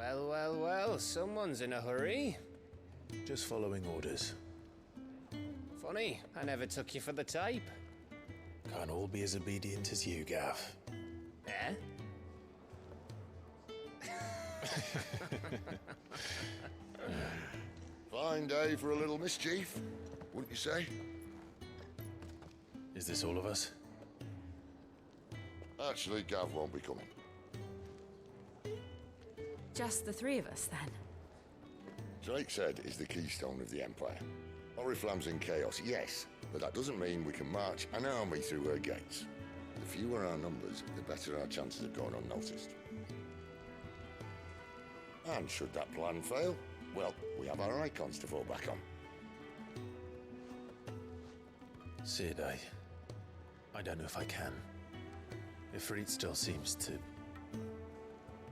Well, well, well, someone's in a hurry. Just following orders. Funny, I never took you for the type. Can't all be as obedient as you, Gav. Eh? Fine day for a little mischief, wouldn't you say? Is this all of us? Actually, Gav won't be coming. Just the three of us, then? Drake's Head is the keystone of the Empire. Oriflamme's in chaos, yes, but that doesn't mean we can march an army through her gates. The fewer our numbers, the better our chances of going unnoticed. And should that plan fail, well, we have our icons to fall back on. Sid, I don't know if I can. Ifrit still seems to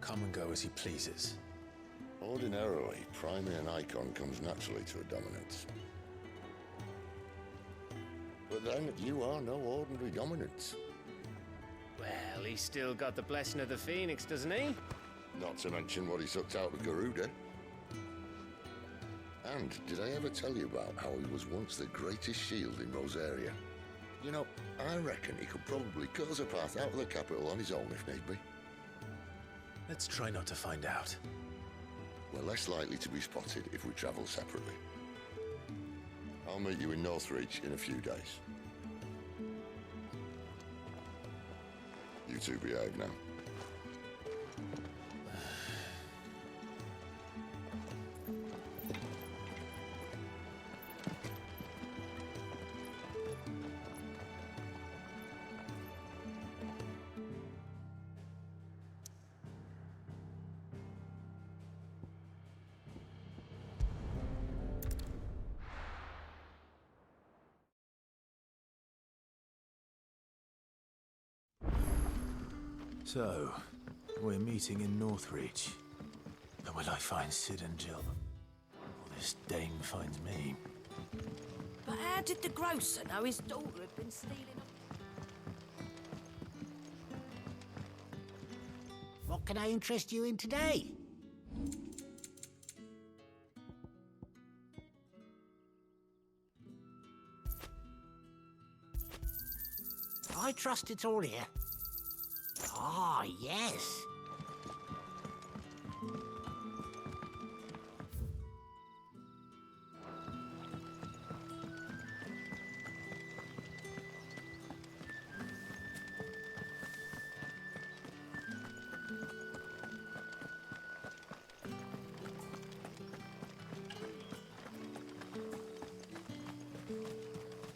come and go as he pleases. Ordinarily, priming an icon comes naturally to a dominance. But then, you are no ordinary dominance. Well, he's still got the blessing of the Phoenix, doesn't he? Not to mention what he sucked out of Garuda. And did I ever tell you about how he was once the greatest shield in Rosaria? You know, I reckon he could probably cut us a path out of the capital on his own if need be. Let's try not to find out. We're less likely to be spotted if we travel separately. I'll meet you in Northreach in a few days. You two behave now. So, we're meeting in Northreach. But will I find Sid and Jill? Or this dame finds me? But how did the grocer know his daughter had been stealing? What can I interest you in today? I trust it's all here. Ah, yes.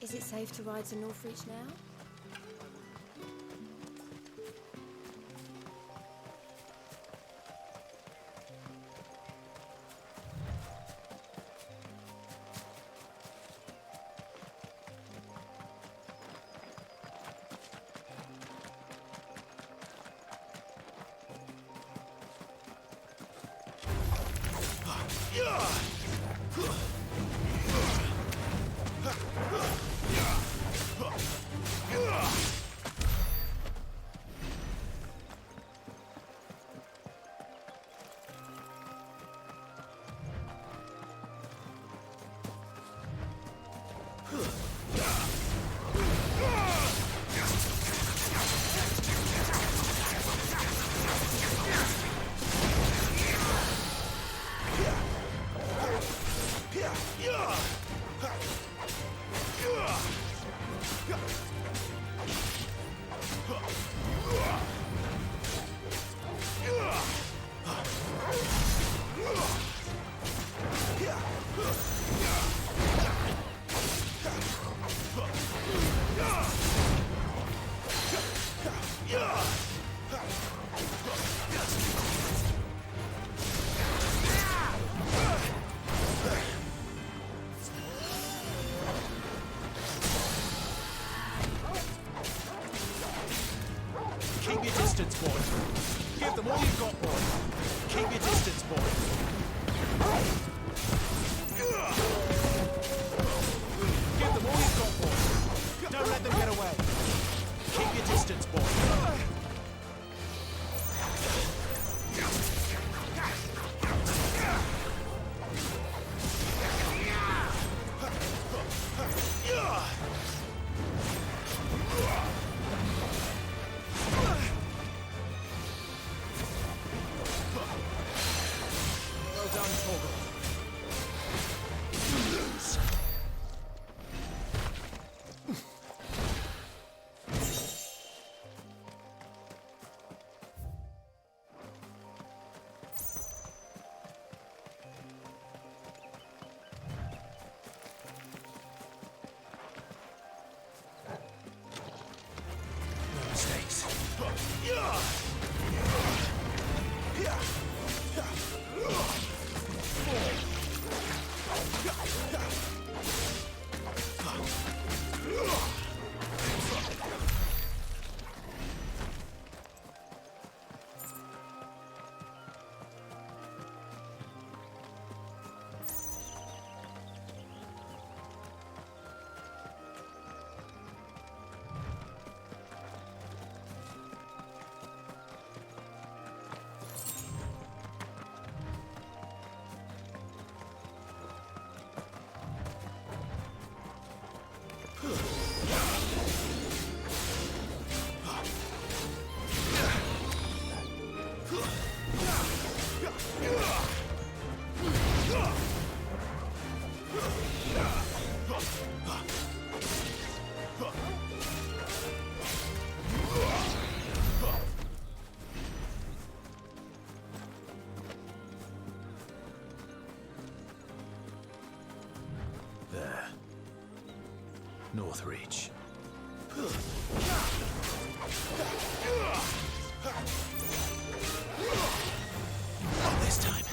Is it safe to ride to Northreach now? Keep your distance, boy. Give them all you've got, boy. Keep your distance, boy. Give them all you've got, boy. Don't let them get away. Keep your distance, boy. Northreach. Not this time.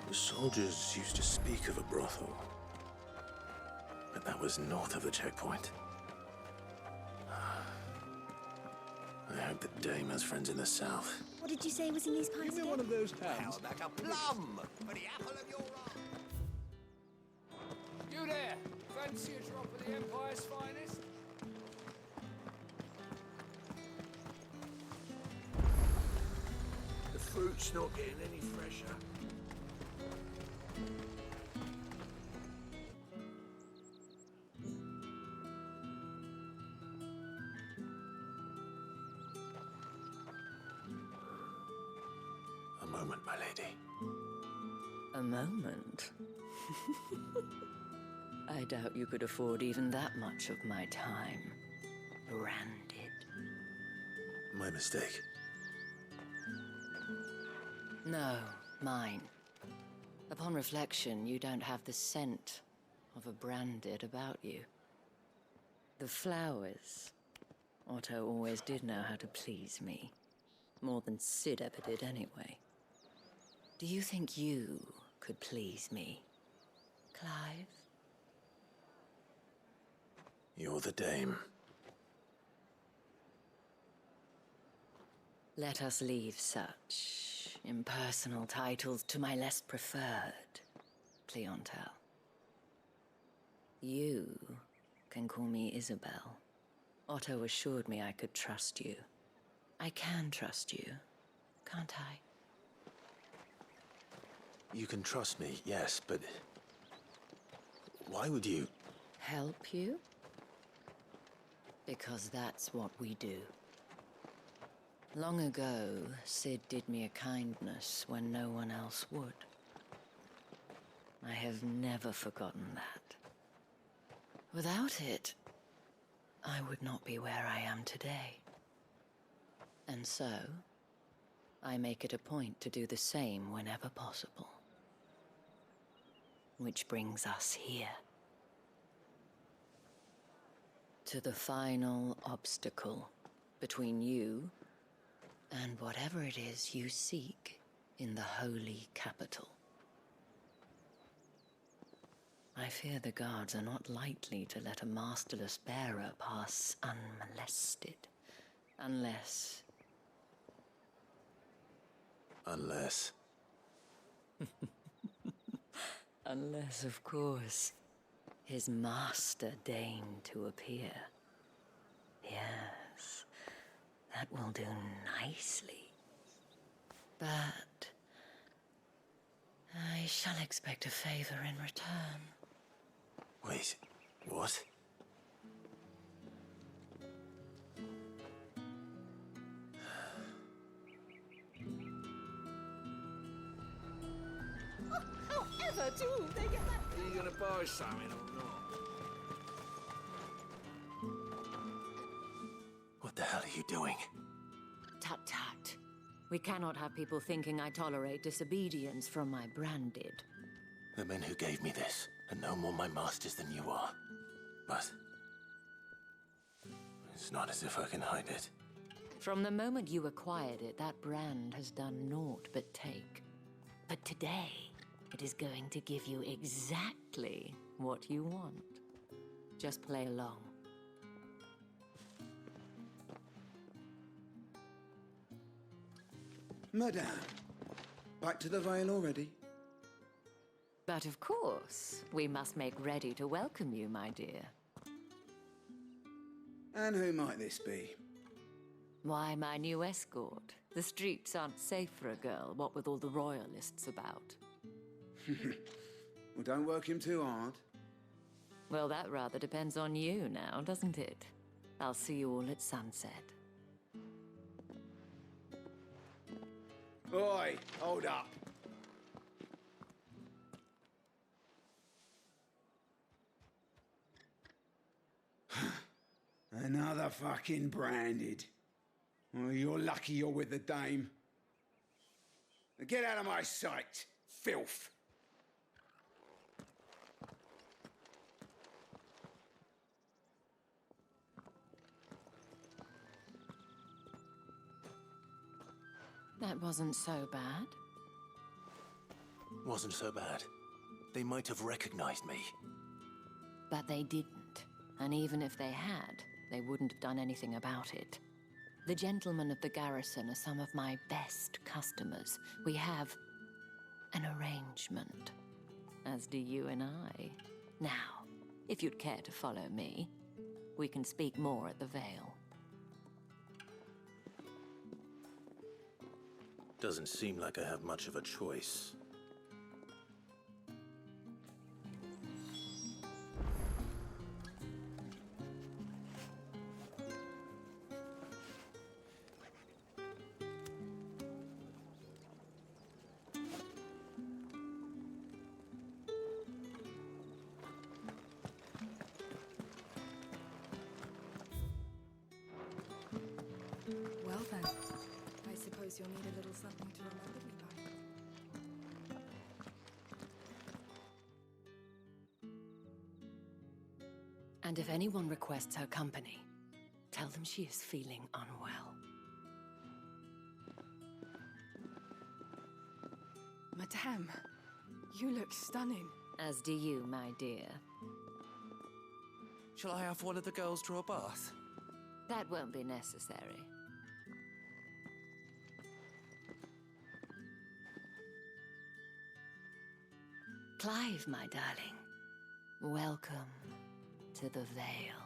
The soldiers used to speak of a brothel, but that was north of the checkpoint. I hope that Dame has friends in the south. What did you say was in these pies Give me again? one of those hands. How about a plum for the apple of your eye? You there! Fancy a drop of the Empire's finest? The fruit's not getting any fresher. A moment, my lady. A moment? I doubt you could afford even that much of my time. Branded. My mistake. No, mine. Upon reflection, you don't have the scent of a branded about you. The flowers. Otto always did know how to please me. More than Sid ever did anyway. Do you think you could please me, Clive? You're the Dame. Let us leave such impersonal titles to my less preferred clientele. You can call me Isabel. Otto assured me I could trust you. I can trust you, can't I? You can trust me, yes, but why would you? Help you? Because that's what we do. Long ago, Sid did me a kindness when no one else would. I have never forgotten that. Without it, I would not be where I am today. And so, I make it a point to do the same whenever possible. Which brings us here. To the final obstacle between you and whatever it is you seek in the holy capital. I fear the guards are not likely to let a masterless bearer pass unmolested Unless... Unless... Unless, of course, his master deigned to appear. Yes, that will do nicely. But... I shall expect a favor in return. Wait, what? However do they get that? Are you gonna buy something or not? What the hell are you doing? Tut-tut. We cannot have people thinking I tolerate disobedience from my branded. The men who gave me this are no more my masters than you are. But... it's not as if I can hide it. From the moment you acquired it, that brand has done naught but take. But today, it is going to give you exactly what you want. Just play along. Madame, back to the Vale already? But of course, we must make ready to welcome you, my dear. And who might this be? Why, my new escort. The streets aren't safe for a girl, what with all the royalists about. Well, don't work him too hard. Well, that rather depends on you now, doesn't it? I'll see you all at sunset. Oi, hold up. Another fucking branded. Well, you're lucky you're with the dame. Now get out of my sight, filth. That wasn't so bad. Wasn't so bad. They might have recognized me. But they didn't. And even if they had, they wouldn't have done anything about it. The gentlemen of the garrison are some of my best customers. We have an arrangement, as do you and I. Now, if you'd care to follow me, we can speak more at the Vale. Doesn't seem like I have much of a choice. Well then, I suppose you'll need a little something to remember me by. And if anyone requests her company, tell them she is feeling unwell. Madame, you look stunning. As do you, my dear. Shall I have one of the girls draw a bath? That won't be necessary. Clive, my darling. Welcome to the Vale.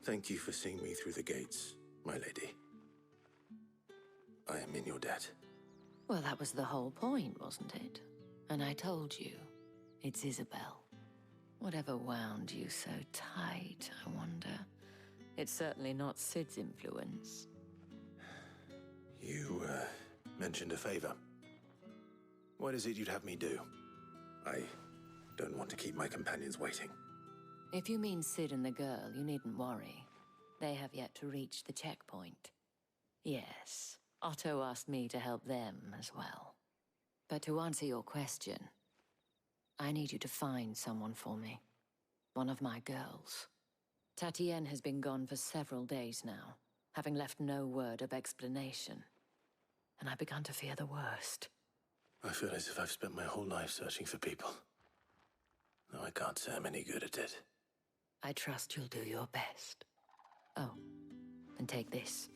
Thank you for seeing me through the gates, my lady. I am in your debt. Well, that was the whole point, wasn't it? And I told you, it's Isabel. Whatever wound you so tight, I wonder. It's certainly not Sid's influence. You, mentioned a favor. What is it you'd have me do? I don't want to keep my companions waiting. If you mean Sid and the girl, you needn't worry. They have yet to reach the checkpoint. Yes, Otto asked me to help them as well. But to answer your question, I need you to find someone for me. One of my girls. Tatienne has been gone for several days now, having left no word of explanation. And I've begun to fear the worst. I feel as if I've spent my whole life searching for people. No, I can't say I'm any good at it. I trust you'll do your best. Oh, and take this.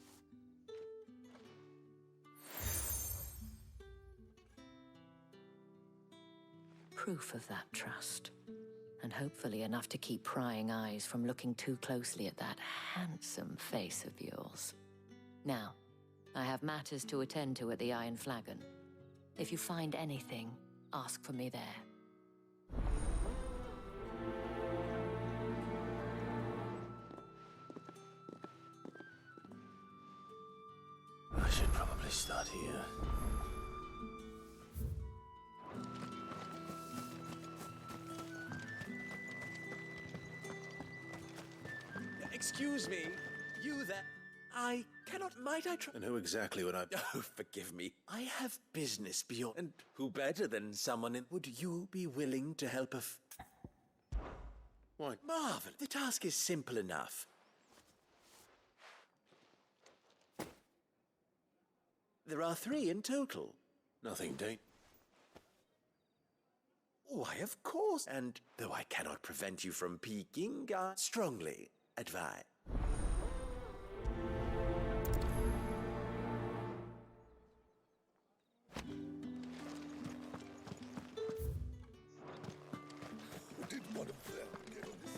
Proof of that trust. And hopefully enough to keep prying eyes from looking too closely at that handsome face of yours. Now, I have matters to attend to at the Iron Flagon. If you find anything, ask for me there. I should probably start here. Excuse me, you there? I cannot, might I try? And who exactly would I... Oh, forgive me. I have business beyond... And who better than someone in... Would you be willing to help What? Marvel, the task is simple enough. There are 3 in total. Nothing, Dane. Why, of course. And though I cannot prevent you from peeking, I strongly advise. Did one of them get on this?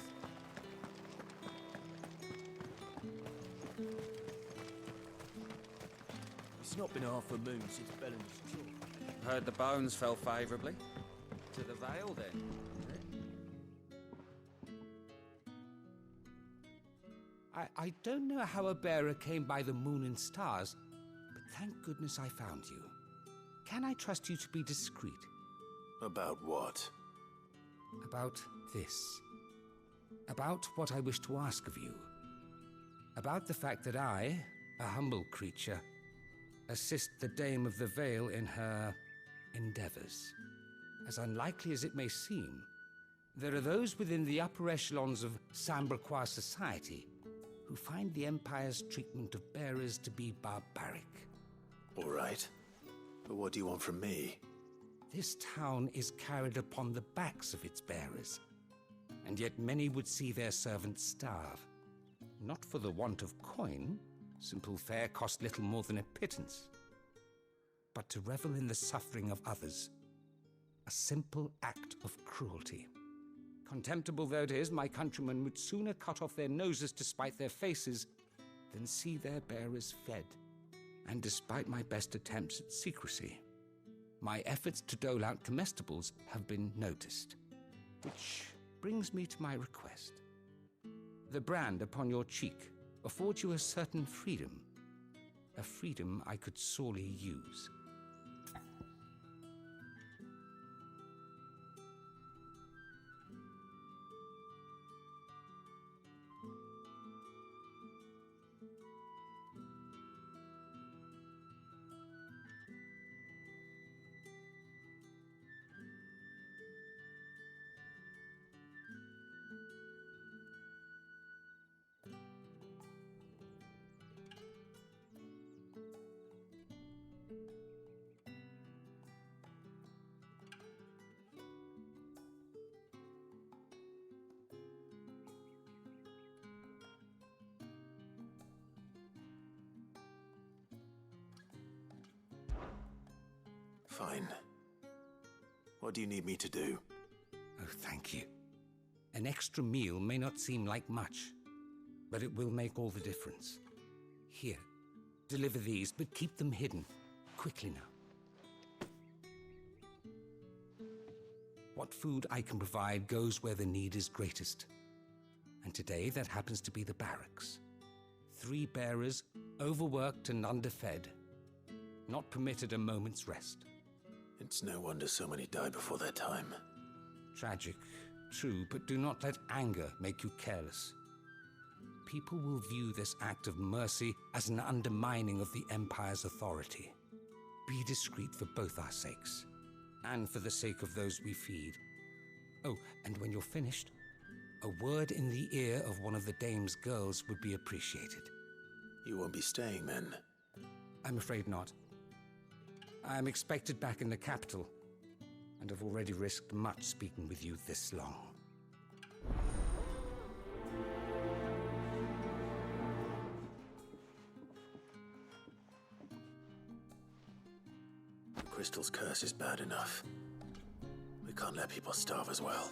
It's not been half a moon since Bellen's chalk. Heard the bones fell favourably. To the Vale, then. I don't know how a bearer came by the moon and stars, but thank goodness I found you. Can I trust you to be discreet? About what? About this. About what I wish to ask of you. About the fact that I, a humble creature, assist the Dame of the Vale in her endeavors. As unlikely as it may seem, there are those within the upper echelons of Sambraquois society who find the Empire's treatment of bearers to be barbaric. All right. But what do you want from me? This town is carried upon the backs of its bearers, and yet many would see their servants starve. Not for the want of coin, simple fare cost little more than a pittance, but to revel in the suffering of others, a simple act of cruelty. Contemptible though it is, my countrymen would sooner cut off their noses to spite their faces than see their bearers fed. And despite my best attempts at secrecy, my efforts to dole out comestibles have been noticed. Which brings me to my request. The brand upon your cheek affords you a certain freedom. A freedom I could sorely use. Fine. What do you need me to do? Oh, thank you. An extra meal may not seem like much, but it will make all the difference. Here, deliver these, but keep them hidden. Quickly now. What food I can provide goes where the need is greatest. And today, that happens to be the barracks. 3 bearers, overworked and underfed, not permitted a moment's rest. It's no wonder so many die before their time. Tragic, true, but do not let anger make you careless. people will view this act of mercy as an undermining of the Empire's authority. Be discreet for both our sakes, and for the sake of those we feed. Oh, and when you're finished, a word in the ear of one of the dame's girls would be appreciated. You won't be staying, then? I'm afraid not. I'm expected back in the capital, and I've already risked much speaking with you this long. The crystal's curse is bad enough. We can't let people starve as well.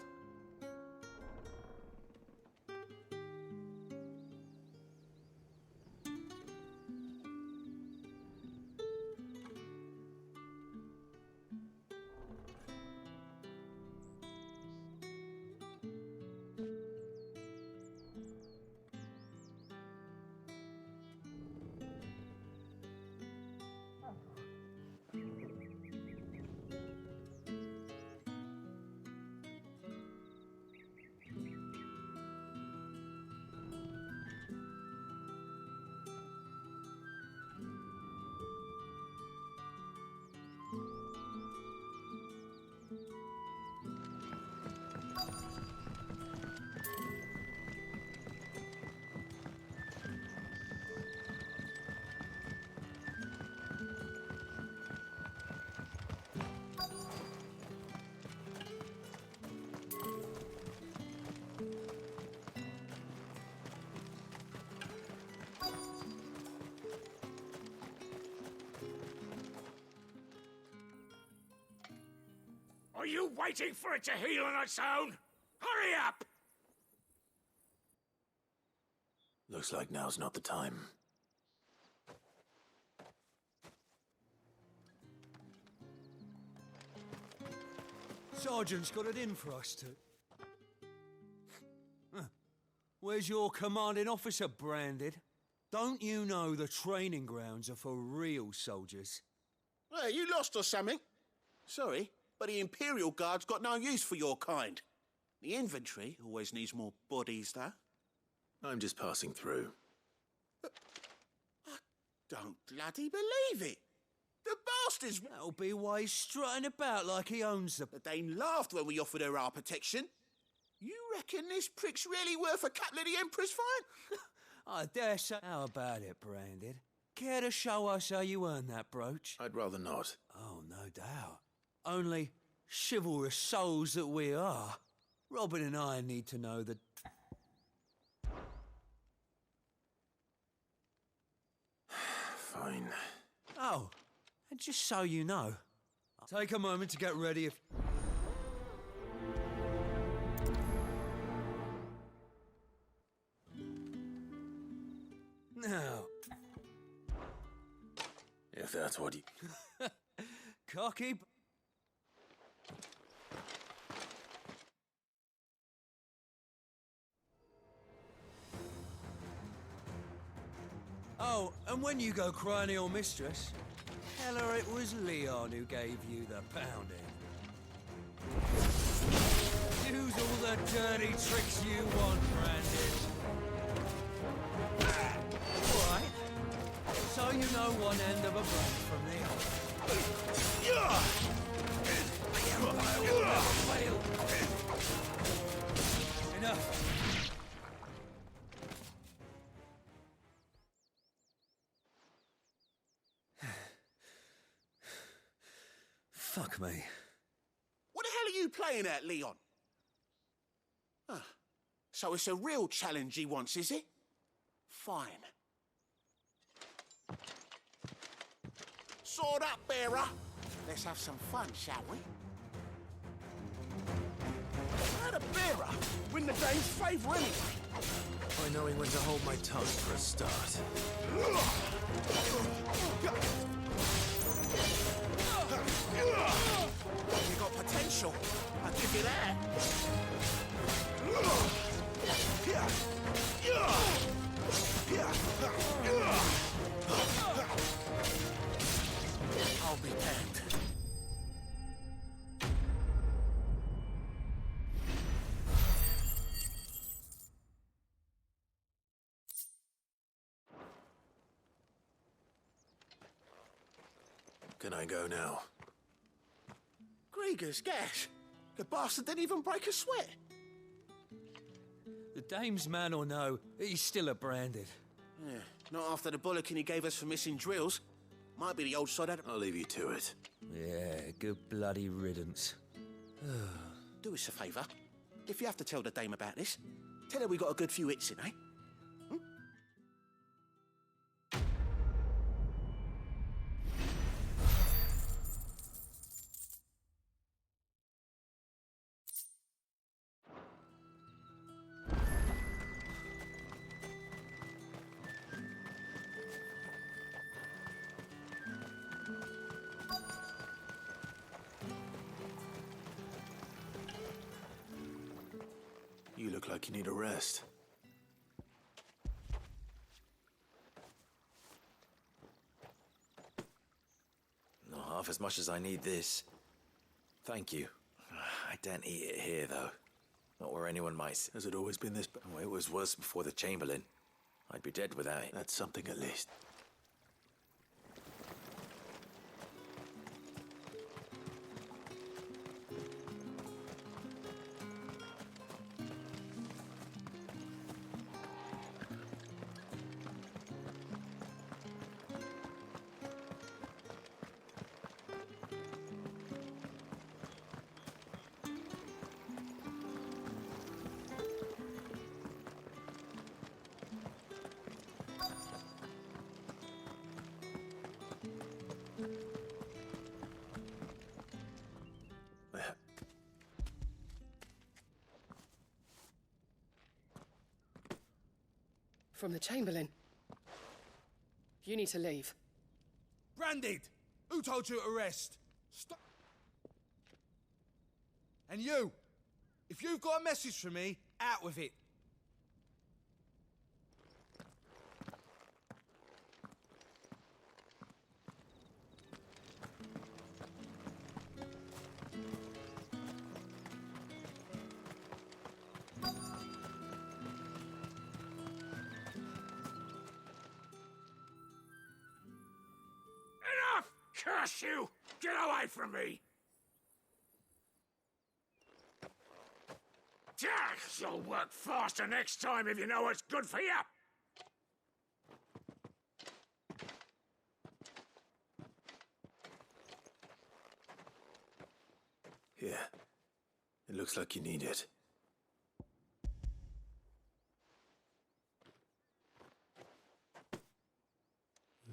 Are you waiting for it to heal on its own? Hurry up! Looks like now's not the time. Sergeant's got it in for us to... Where's your commanding officer, Branded? Don't you know the training grounds are for real soldiers? Hey, you lost or something? Sorry, but the Imperial Guard's got no use for your kind. The infantry always needs more bodies, though. I'm just passing through. I don't bloody believe it. The bastards... That'll be why he's strutting about like he owns the... The Dane laughed when we offered her our protection. You reckon this prick's really worth a couple of the Emperor's fine? I dare say... How about it, Branded? Care to show us how you earned that brooch? I'd rather not. Oh, no doubt. Only chivalrous souls that we are, Robin and I need to know that... Fine. Oh, and just so you know, take a moment to get ready if... Now... If that's what you... Cocky... Oh, and when you go crying to your mistress, tell her it was Leon who gave you the pounding. Use all the dirty tricks you want, Branded. All right. So you know one end of a break from the other. The Empire will never fail. Enough. Fuck me. What the hell are you playing at, Leon? Ah, so it's a real challenge he wants, is it? Fine. Sword up, bearer. Let's have some fun, shall we? How the bearer win the Dane's favour anyway? By knowing when to hold my tongue for a start. You got potential. I'll give you that. I'll be damned. Can I go now? Grieger's gas. The bastard didn't even break a sweat. The dame's man or no, he's still a branded. Yeah, not after the bollocking he gave us for missing drills. Might be the old sod out. I'll leave you to it. Yeah, good bloody riddance. Do us a favour. If you have to tell the dame about this, tell her we got a good few hits in, eh? You look like you need a rest. Not half as much as I need this. Thank you. I don't eat it here, though. Not where anyone might. Has it always been this Oh, it was worse before the Chamberlain. I'd be dead without it. That's something at least. From the Chamberlain. You need to leave. Branded! Who told you to rest? Stop! And you! If you've got a message for me, out with it. Curse you! Get away from me! You'll work faster next time if you know what's good for you! Here. It looks like you need it.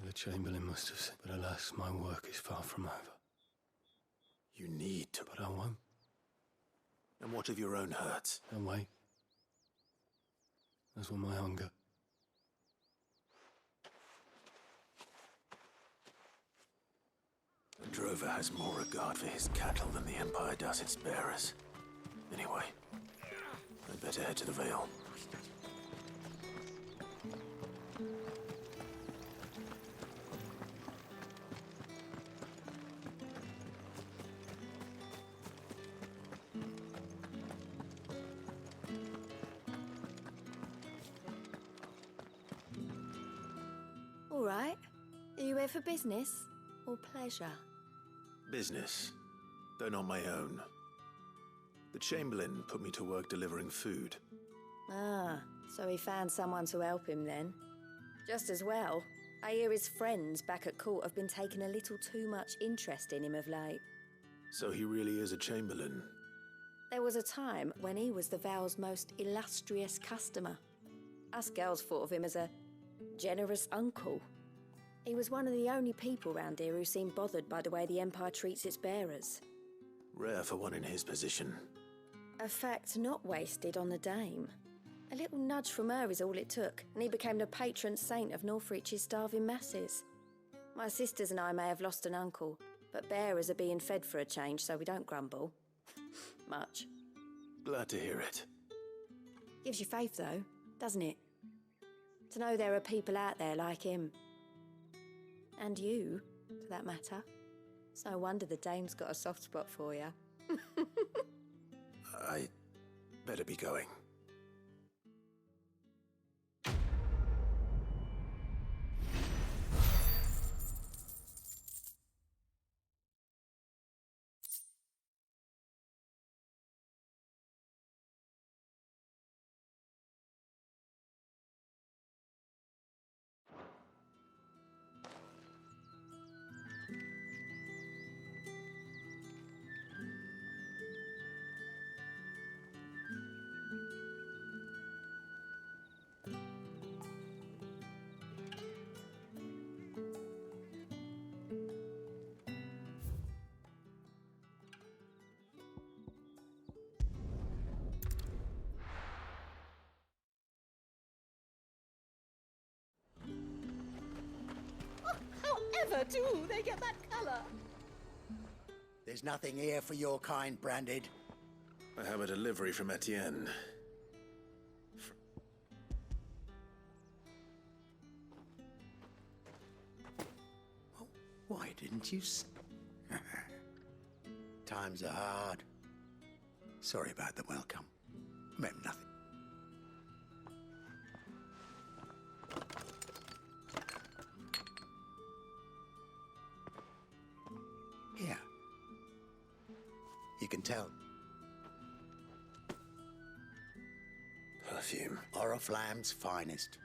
The Chamberlain must have said, but alas, my work is far from over. You need to, but I won't. And what of your own hurts? And wait. As will my hunger. The drover has more regard for his cattle than the Empire does its bearers. Anyway, I'd better head to the Vale. All right. Are you here for business or pleasure? Business, though not my own. The Chamberlain put me to work delivering food. Ah, so he found someone to help him then. Just as well. I hear his friends back at court have been taking a little too much interest in him of late. So he really is a Chamberlain. There was a time when he was the Vale's most illustrious customer. Us girls thought of him as a generous uncle. He was one of the only people round here who seemed bothered by the way the Empire treats its bearers. Rare for one in his position. A fact not wasted on the dame. A little nudge from her is all it took, and he became the patron saint of Northreach's starving masses. My sisters and I may have lost an uncle, but bearers are being fed for a change, so we don't grumble. Much. Glad to hear it. Gives you faith, though, doesn't it? To know there are people out there like him. And you, for that matter. It's no wonder the dame's got a soft spot for you. I better be going. colour, too. They get that colour. There's nothing here for your kind, Branded. I have a delivery from Etienne. Why didn't you Times are hard. Sorry about the welcome. Meant nothing. Here. You can tell. Perfume. Oriflamme's finest.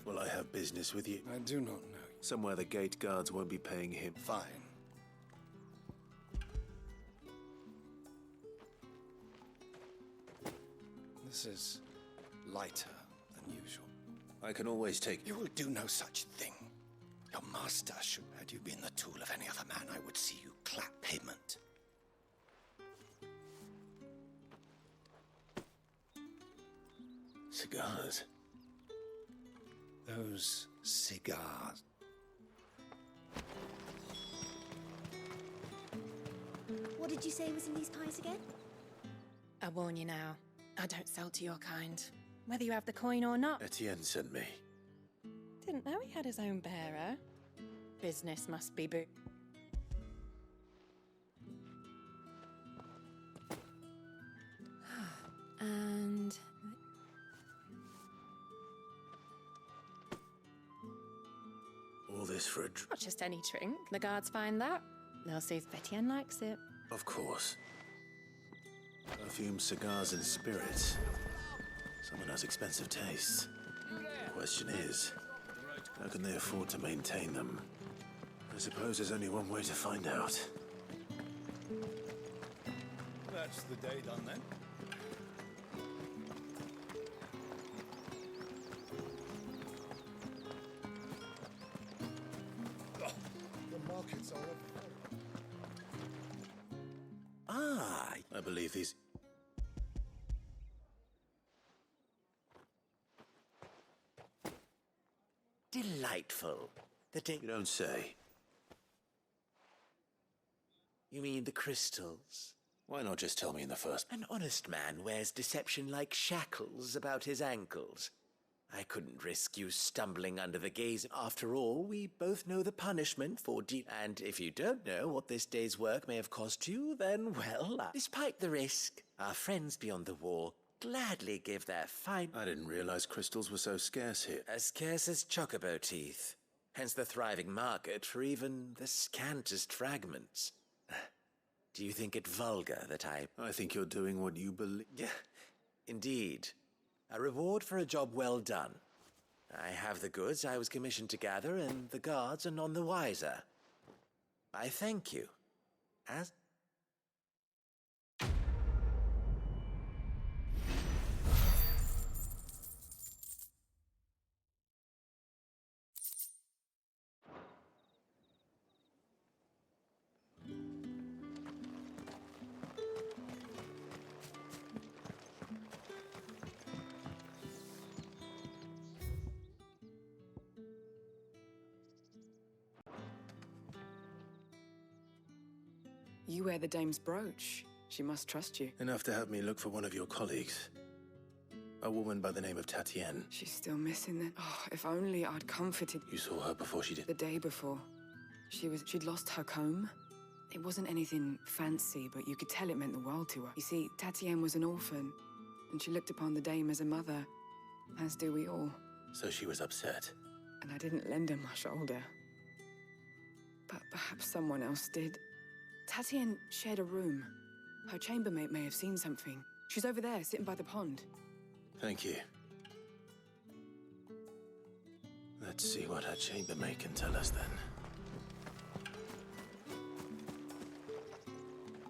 Will I have business with you? I do not know. Somewhere the gate guards won't be paying him. Fine. This is lighter than usual. I can always take... You will do no such thing. Your master should... Had you been the tool of any other man, I would see you clap pavement. Cigars. Those cigars. What did you say was in these pies again? I warn you now, I don't sell to your kind. Whether you have the coin or not. Etienne sent me. Didn't know he had his own bearer. Business must be boo. And... All this for a not just any drink. The guards find that. They'll see if Etienne likes it. Of course. Perfume, cigars, and spirits. Someone has expensive tastes. The question is, how can they afford to maintain them? I suppose there's only one way to find out. That's the day done then. The markets are I believe these... Delightful. The day... You don't say. You mean the crystals? Why not just tell me in the first... An honest man wears deception like shackles about his ankles. I couldn't risk you stumbling under the gaze. After all, we both know the punishment for and if you don't know what this day's work may have cost you, then, well, despite the risk, our friends beyond the wall gladly give their fine... I didn't realize crystals were so scarce here. As scarce as chocobo teeth. Hence the thriving market for even the scantest fragments. Do you think it vulgar that I think you're doing what you believe... Yeah, indeed. A reward for a job well done. I have the goods I was commissioned to gather, and the guards are none the wiser. I thank you. As... You wear the dame's brooch. She must trust you. Enough to have me look for one of your colleagues. A woman by the name of Tatienne. She's still missing then. Oh, if only I'd comforted... You saw her before she did? The day before. She'd lost her comb. It wasn't anything fancy, but you could tell it meant the world to her. You see, Tatienne was an orphan, and she looked upon the dame as a mother, as do we all. So she was upset. And I didn't lend her my shoulder. But perhaps someone else did. Tatienne shared a room. Her chambermaid may have seen something. She's over there, sitting by the pond. Thank you. Let's see what her chambermaid can tell us then.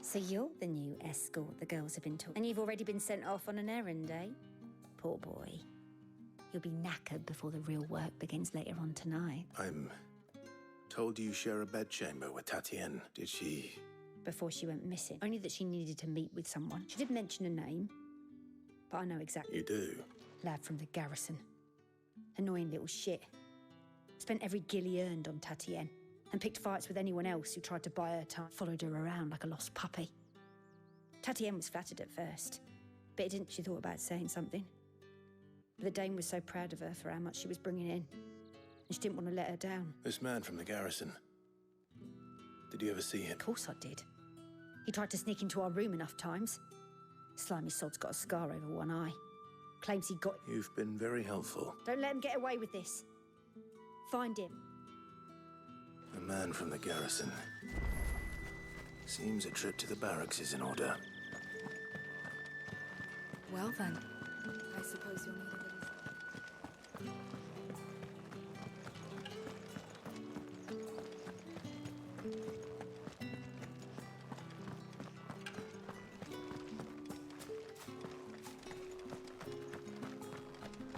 So you're the new escort the girls have been talking. And you've already been sent off on an errand, eh? Poor boy. You'll be knackered before the real work begins later on tonight. I'm told you share a bedchamber with Tatienne. Did she... Before she went missing. Only that she needed to meet with someone. She did mention a name. but I know exactly. You do? Lad from the garrison. Annoying little shit. Spent every guil he earned on Tatienne, and picked fights with anyone else who tried to buy her time. Followed her around like a lost puppy. Tatienne was flattered at first, but it didn't. She thought about saying something. But the Dame was so proud of her for how much she was bringing in, and she didn't want to let her down. This man from the garrison. Did you ever see him? Of course I did. He tried to sneak into our room enough times. Slimy sod's got a scar over one eye. Claims he got... You've been very helpful. Don't let him get away with this. Find him. A man from the garrison. Seems a trip to the barracks is in order. Well then, I suppose you'll need a little...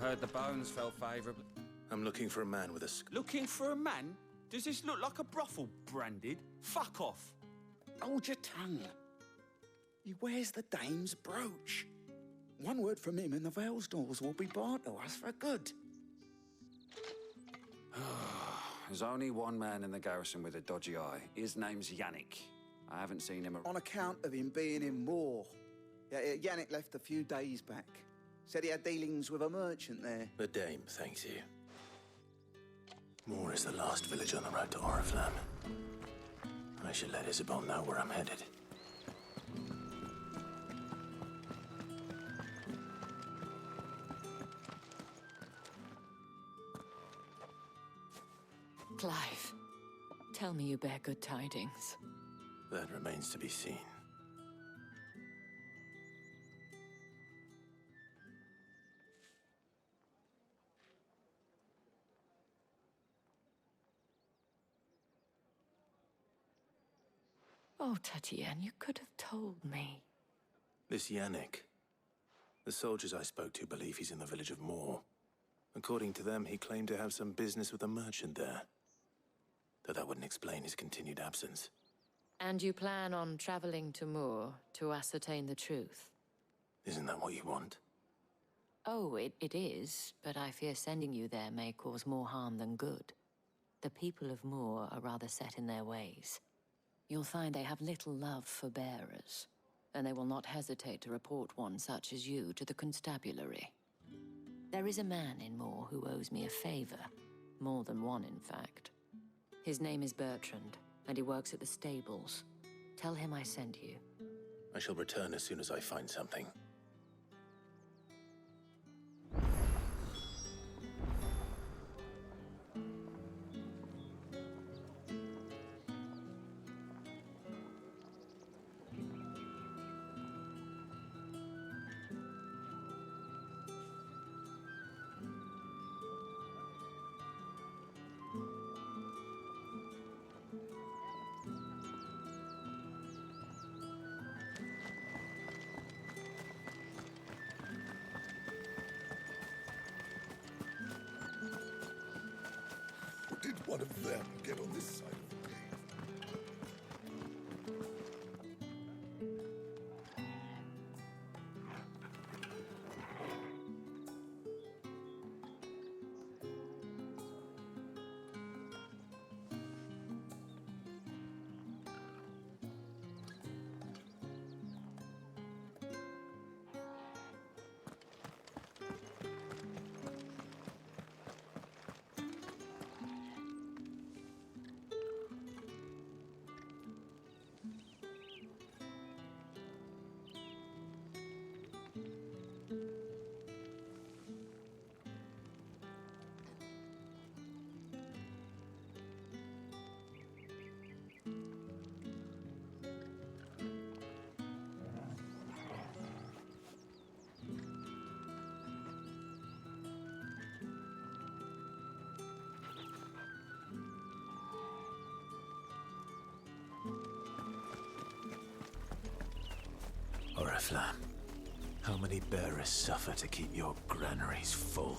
Heard the bones fell favourably. I'm looking for a man with a... Looking for a man? Does this look like a brothel, Branded? Fuck off. Hold your tongue. He wears the Dame's brooch. One word from him and the Vale's doors will be barred to us for good. There's only one man in the garrison with a dodgy eye. His name's Yannick. I haven't seen him... On account of him being in Moor. Yeah, Yannick left a few days back. Said he had dealings with a merchant there. The Dame thanks you. Moor is the last village on the road to Oriflamme. I should let Isabel know where I'm headed. Clive, tell me you bear good tidings. That remains to be seen. Oh, Tatienne, you could have told me. This Yannick. The soldiers I spoke to believe he's in the village of Moor. According to them, he claimed to have some business with a merchant there. Though that wouldn't explain his continued absence. And you plan on traveling to Moor to ascertain the truth? Isn't that what you want? Oh, it is, but I fear sending you there may cause more harm than good. The people of Moor are rather set in their ways. You'll find they have little love for bearers, and they will not hesitate to report one such as you to the constabulary. There is a man in Moor who owes me a favor. More than one, in fact. His name is Bertrand, and he works at the stables. Tell him I sent you. I shall return as soon as I find something. Did one of them get on this side of the cave? Oriflamme, how many bearers suffer to keep your granaries full?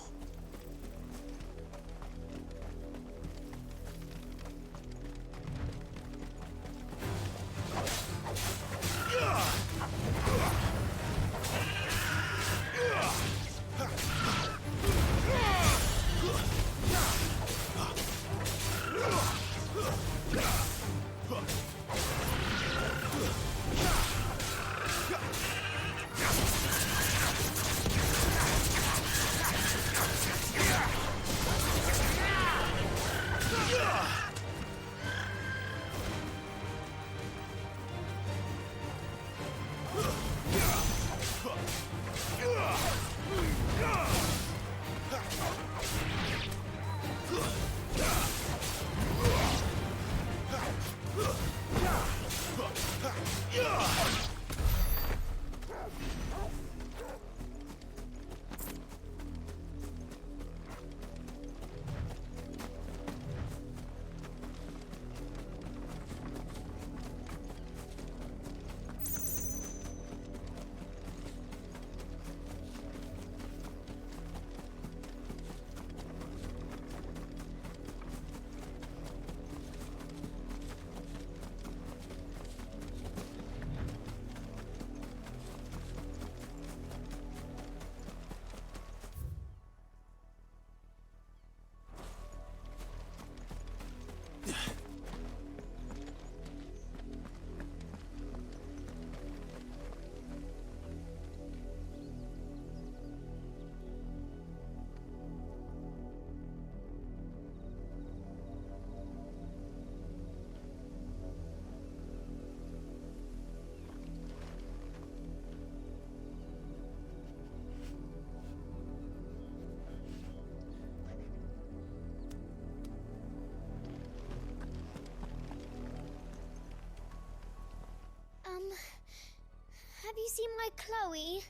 see my Chloe?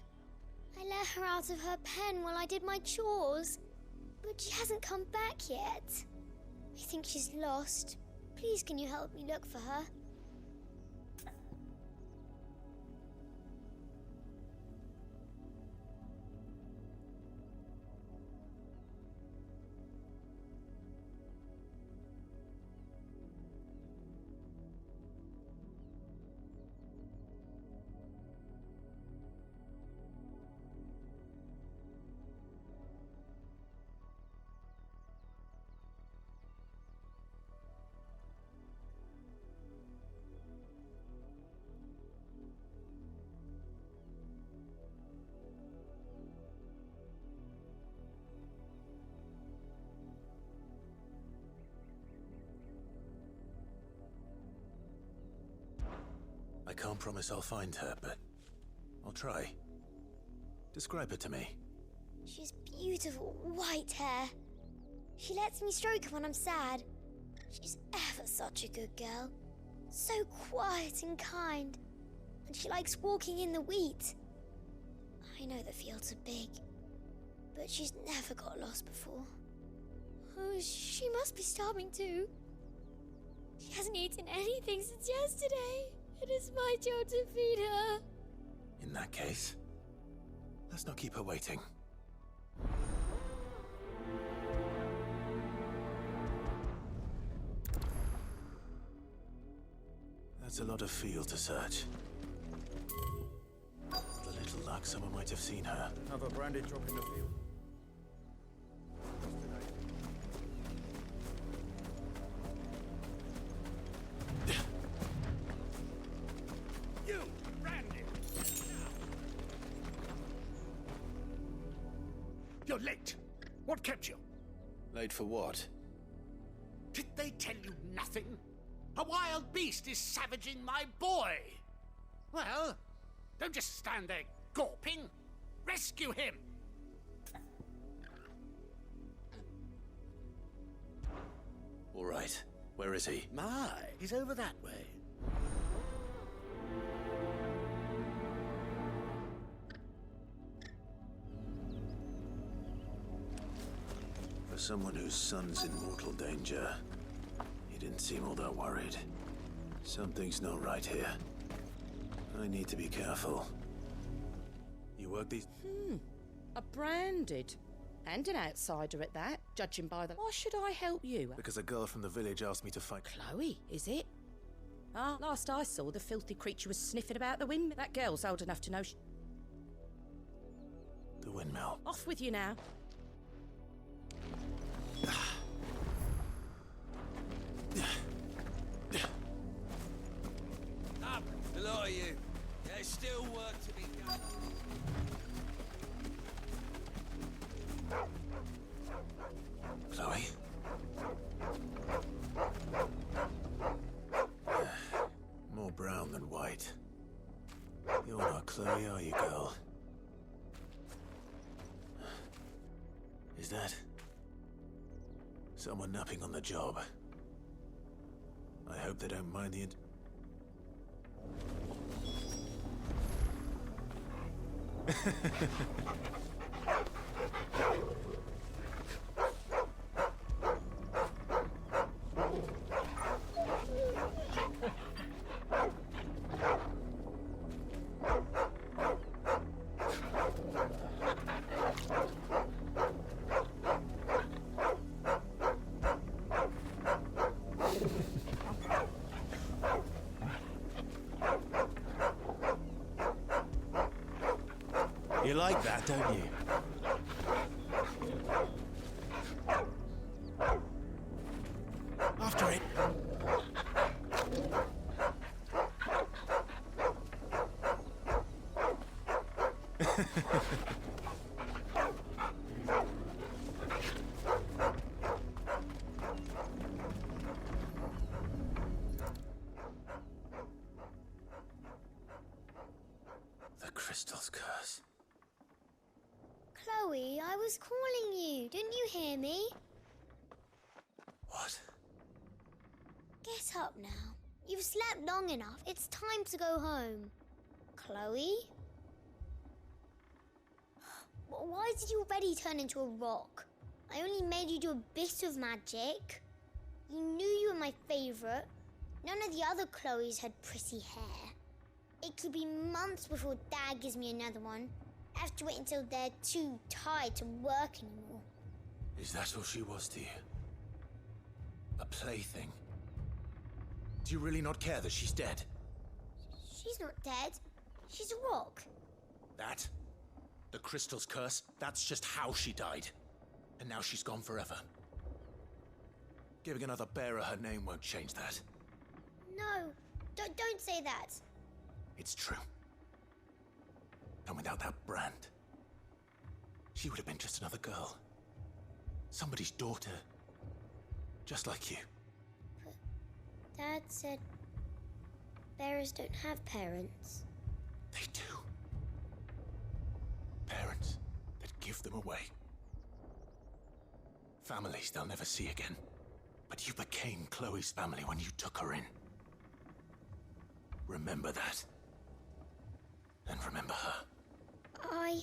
I let her out of her pen while I did my chores, but she hasn't come back yet. I think she's lost. Please, can you help me look for her? I can't promise I'll find her, but I'll try. Describe her to me. She's beautiful white hair. She lets me stroke her when I'm sad. She's ever such a good girl. So quiet and kind. And she likes walking in the wheat. I know the fields are big, but she's never got lost before. Oh, she must be starving too. She hasn't eaten anything since yesterday. It is my job to feed her. In that case, let's not keep her waiting. That's a lot of field to search. With a little luck, someone might have seen her. Have a brandy drop in the field. You, Randy! You're late. What kept you? Late for what? Did they tell you nothing? A wild beast is savaging my boy. Well, don't just stand there gawping. Rescue him. All right. Where is he? My, he's over that way. For someone whose son's in mortal danger, he didn't seem all that worried. Something's not right here. I need to be careful. You work these... A branded. And an outsider at that, judging by the... Why should I help you? Because a girl from the village asked me to find... Chloe, is it? Ah, last I saw, the filthy creature was sniffing about the windmill. That girl's old enough to know The windmill. Off with you now. Up, a lot of you. There's still work to be done. Chloe? More brown than white. You're not Chloe, are you, girl? Is that... someone napping on the job? I hope they don't mind the... You like that, don't you? After it. The crystal's curse. Chloe, I was calling you. Didn't you hear me? What? Get up now. You've slept long enough. It's time to go home. Chloe? Why did you already turn into a rock? I only made you do a bit of magic. You knew you were my favourite. None of the other Chloes had pretty hair. It could be months before Dad gives me another one. I have to wait until they're too tired to work anymore. Is that all she was to you? A plaything? Do you really not care that she's dead? She's not dead. She's a rock. That? The crystal's curse? That's just how she died. And now she's gone forever. Giving another bearer her name won't change that. No, don't say that. It's true. And without that brand, she would have been just another girl. Somebody's daughter. Just like you. But Dad said bearers don't have parents. They do. Parents that give them away. Families they'll never see again. But you became Chloe's family when you took her in. Remember that. And remember her. I...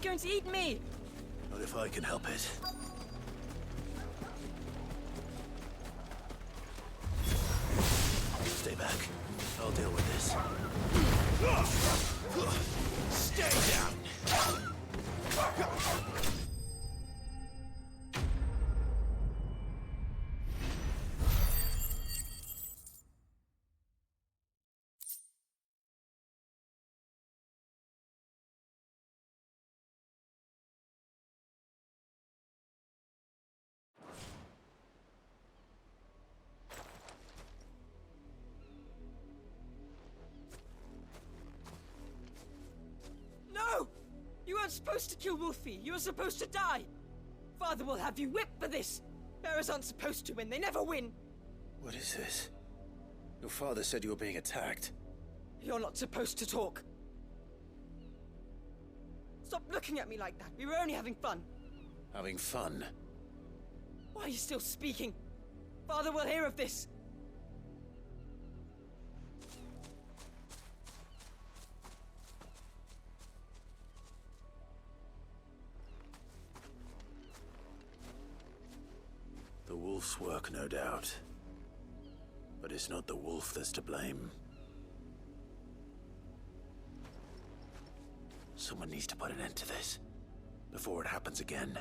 going to eat me! Not if I can help it. Stay back. I'll deal with this. Stay down! No! You weren't supposed to kill Wolfie. You were supposed to die. Father will have you whipped for this. Bearers aren't supposed to win. They never win. What is this? Your father said you were being attacked. You're not supposed to talk. Stop looking at me like that. We were only having fun. Having fun? Why are you still speaking? Father will hear of this. The wolf's work, no doubt. But it's not the wolf that's to blame. Someone needs to put an end to this, before it happens again.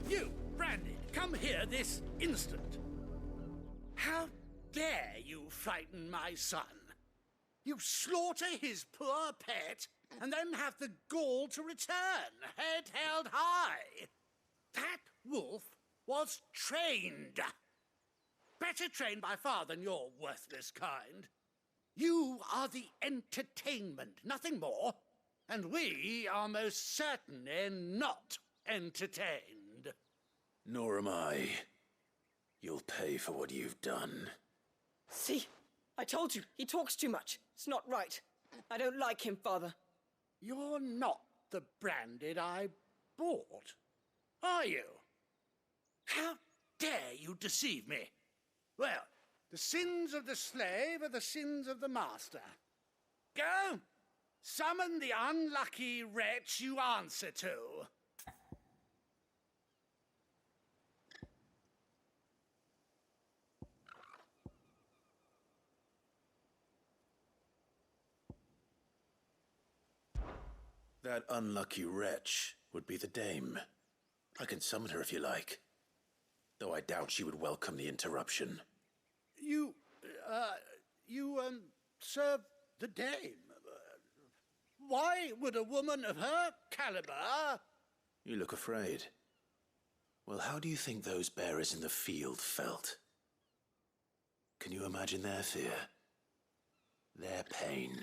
You, Brandy, come here this instant. How dare you frighten my son? You slaughter his poor pet, and then have the gall to return, head held high. That wolf was trained. Better trained by far than your worthless kind. You are the entertainment, nothing more. And we are most certainly not entertained. Nor am I. You'll pay for what you've done. See? I told you, he talks too much. It's not right. I don't like him, Father. You're not the Branded I bought, are you? How dare you deceive me? Well, the sins of the slave are the sins of the master. Go! Summon the unlucky wretch you answer to. That unlucky wretch would be the dame. I can summon her if you like. Though I doubt she would welcome the interruption. You serve the dame. Why would a woman of her caliber... You look afraid. Well, how do you think those bearers in the field felt? Can you imagine their fear? Their pain?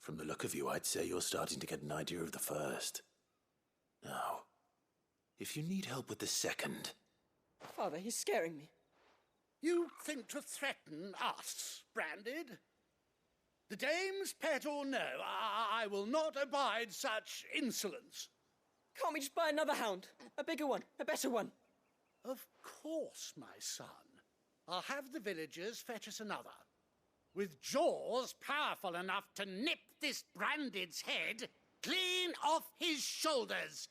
From the look of you, I'd say you're starting to get an idea of the first. Now, if you need help with the second... Father, he's scaring me. You think to threaten us, Branded? The dame's pet or no, I will not abide such insolence. Can't we just buy another hound? A bigger one, a better one. Of course, my son. I'll have the villagers fetch us another. With jaws powerful enough to nip this Branded's head clean off his shoulders.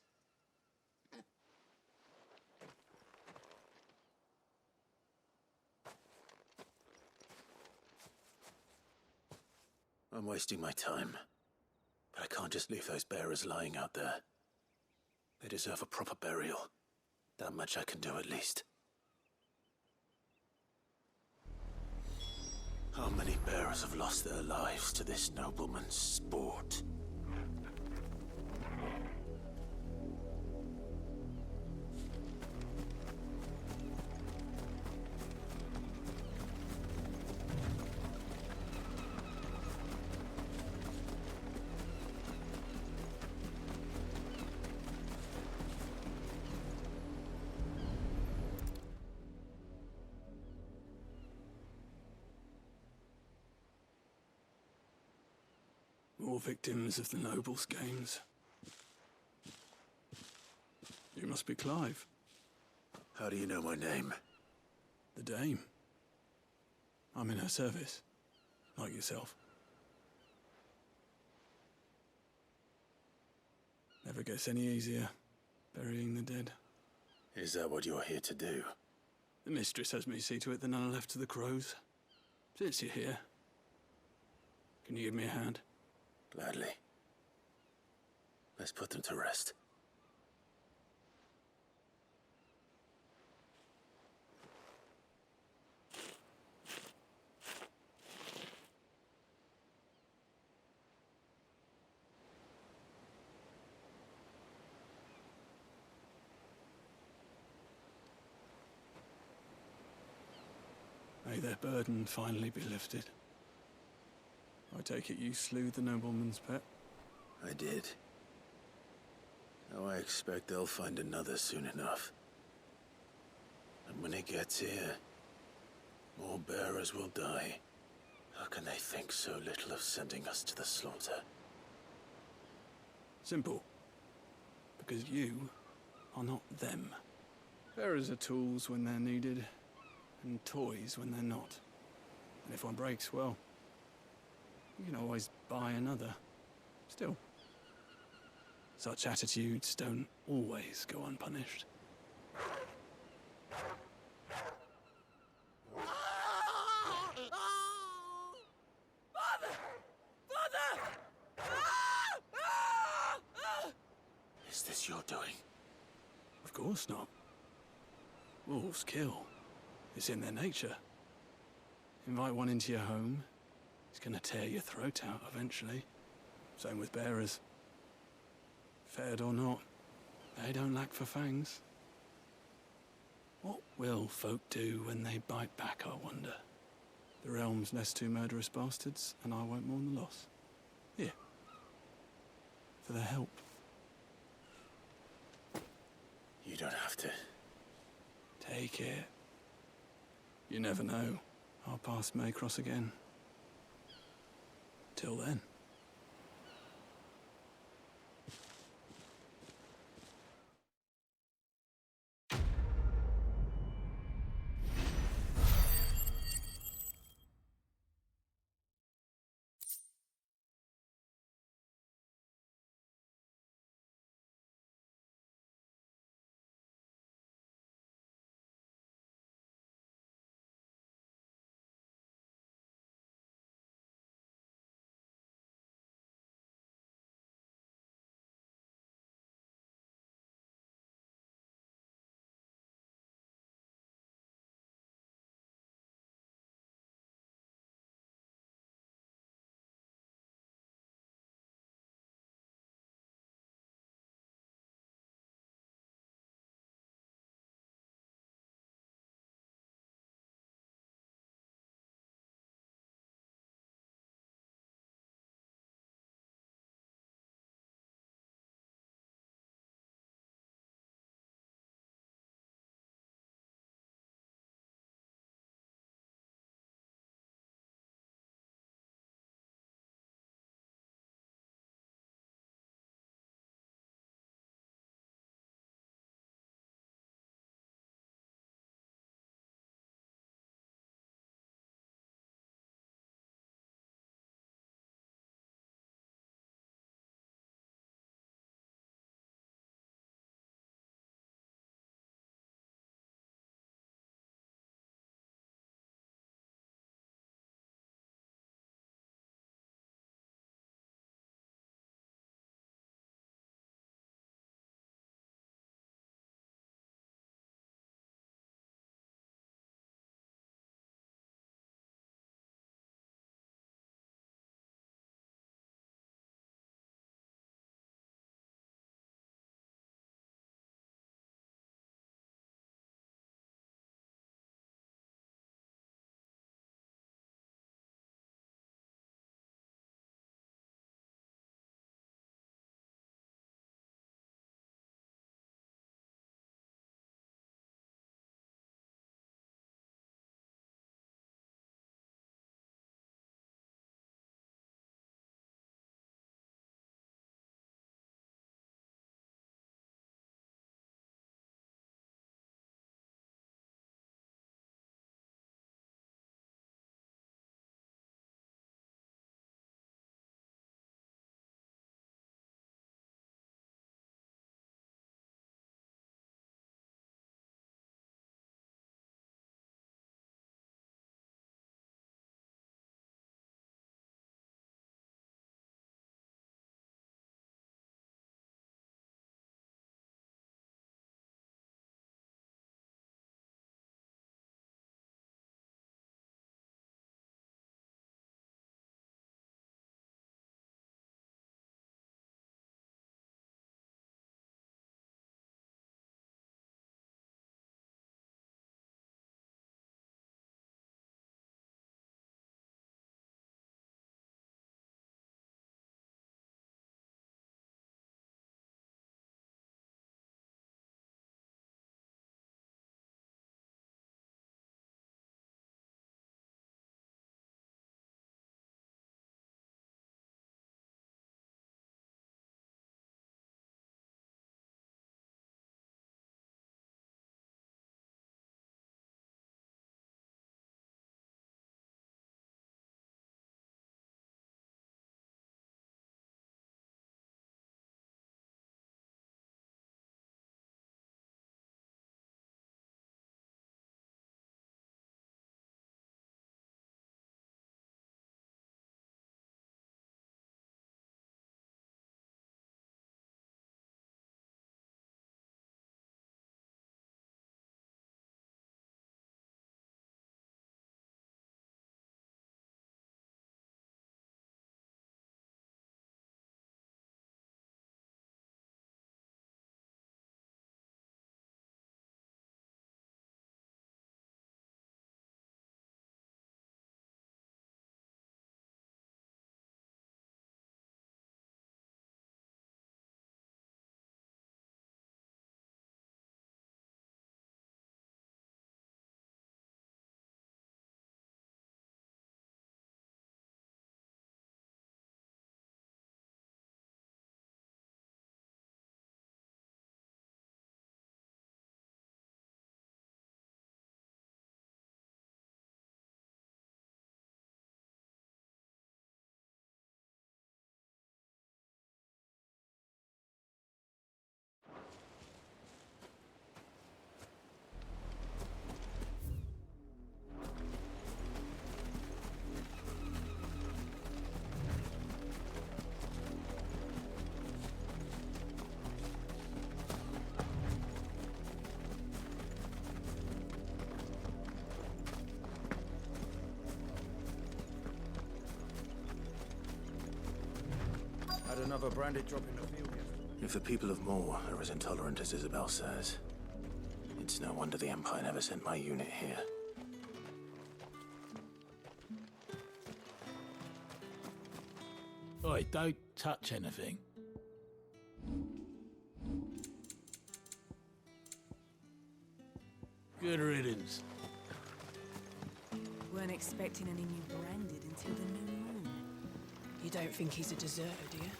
I'm wasting my time. But I can't just leave those bearers lying out there. They deserve a proper burial. That much I can do at least. How many bearers have lost their lives to this nobleman's sport? More victims of the Nobles' games. You must be Clive. How do you know my name? The Dame. I'm in her service, like yourself. Never gets any easier, burying the dead. Is that what you're here to do? The mistress has me see to it that none are left to the crows. Since you're here, can you give me a hand? Gladly. Let's put them to rest. May their burden finally be lifted. I take it you slew the nobleman's pet? I did. Now I expect they'll find another soon enough. And when it gets here, more bearers will die. How can they think so little of sending us to the slaughter? Simple. Because you are not them. Bearers are tools when they're needed, and toys when they're not. And if one breaks, well, you can always buy another. Still, such attitudes don't always go unpunished. Father! Father! Is this your doing? Of course not. Wolves kill. It's in their nature. Invite one into your home, he's gonna tear your throat out eventually. Same with bearers. Fed or not, they don't lack for fangs. What will folk do when they bite back, I wonder? The realm's less two murderous bastards, and I won't mourn the loss. Here. For their help. You don't have to. Take it. You never know. Our paths may cross again. Till then. Another branded drop in the field. If the people of Moor are as intolerant as Isabel says, it's no wonder the Empire never sent my unit here. Oi, don't touch anything. Good riddance. Weren't expecting any new branded until the new moon. You don't think he's a deserter, do you?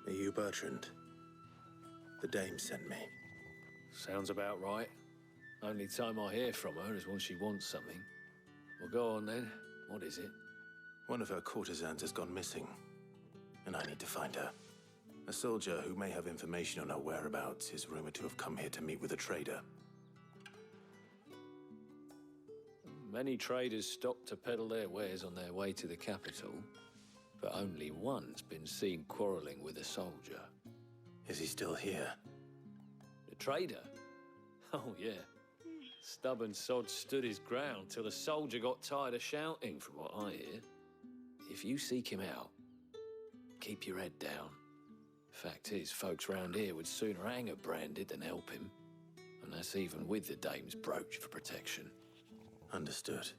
Are you Bertrand? The dame sent me. Sounds about right. Only time I hear from her is when she wants something. Well, go on then. What is it? One of her courtesans has gone missing, and I need to find her. A soldier who may have information on her whereabouts is rumored to have come here to meet with a trader. Many traders stop to peddle their wares on their way to the capital, but only one's been seen quarreling with a soldier. Is he still here? The trader? Oh, yeah. Stubborn sod stood his ground till the soldier got tired of shouting, from what I hear. If you seek him out, keep your head down. Fact is, folks round here would sooner hang a branded than help him. And that's even with the dame's brooch for protection. Understood.